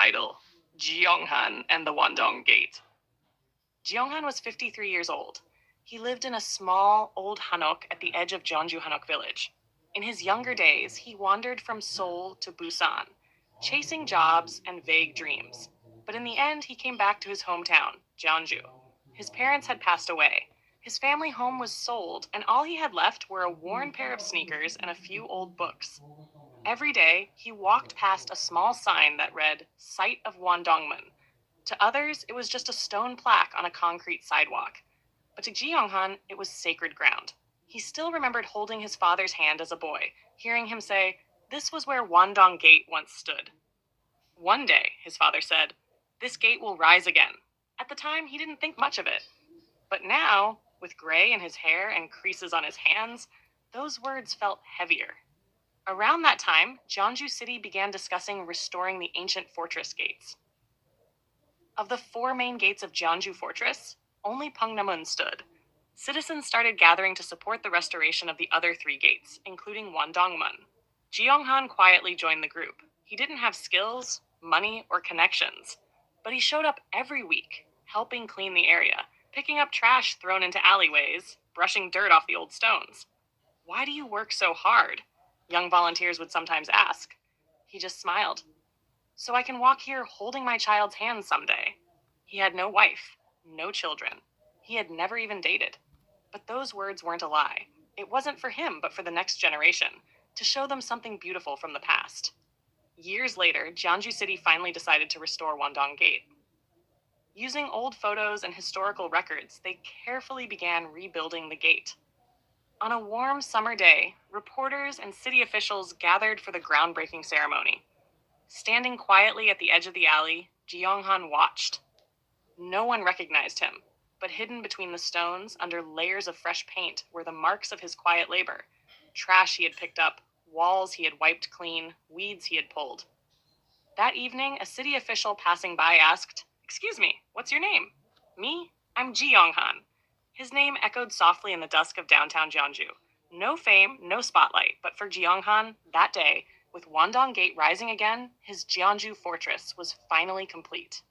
title, Jeonghan and the Wandong Gate. Jeonghan was 53 years old. He lived in a small, old hanok at the edge of Jeonju Hanok village. In his younger days, he wandered from Seoul to Busan, chasing jobs and vague dreams. But in the end, he came back to his hometown, Jeonju. His parents had passed away. His family home was sold, and all he had left were a worn pair of sneakers and a few old books. Every day, he walked past a small sign that read, Site of Wandongmun. To others, it was just a stone plaque on a concrete sidewalk. But to Jeonghan, it was sacred ground. He still remembered holding his father's hand as a boy, hearing him say, "This was where Wandong Gate once stood." One day, his father said, "This gate will rise again." At the time, he didn't think much of it. But now, with gray in his hair and creases on his hands, those words felt heavier. Around that time, Jeonju City began discussing restoring the ancient fortress gates. Of the four main gates of Jeonju Fortress, only Pungnamun stood. Citizens started gathering to support the restoration of the other three gates, including Wandongmun. Jeonghan quietly joined the group. He didn't have skills, money, or connections, but he showed up every week, helping clean the area, picking up trash thrown into alleyways, brushing dirt off the old stones. "Why do you work so hard?" young volunteers would sometimes ask. He just smiled. "So I can walk here holding my child's hand someday." He had no wife, no children. He had never even dated. But those words weren't a lie. It wasn't for him, but for the next generation, to show them something beautiful from the past. Years later, Jeonju City finally decided to restore Wandong Gate. Using old photos and historical records, they carefully began rebuilding the gate. On a warm summer day, reporters and city officials gathered for the groundbreaking ceremony. Standing quietly at the edge of the alley, Jeonghan watched. No one recognized him, but hidden between the stones, under layers of fresh paint, were the marks of his quiet labor. Trash he had picked up, walls he had wiped clean, weeds he had pulled. That evening, a city official passing by asked, "Excuse me, what's your name?" "Me? I'm Jeonghan." His name echoed softly in the dusk of downtown Jeonju. No fame, no spotlight, but for Jeonghan, that day, with Wandong Gate rising again, his Jeonju fortress was finally complete.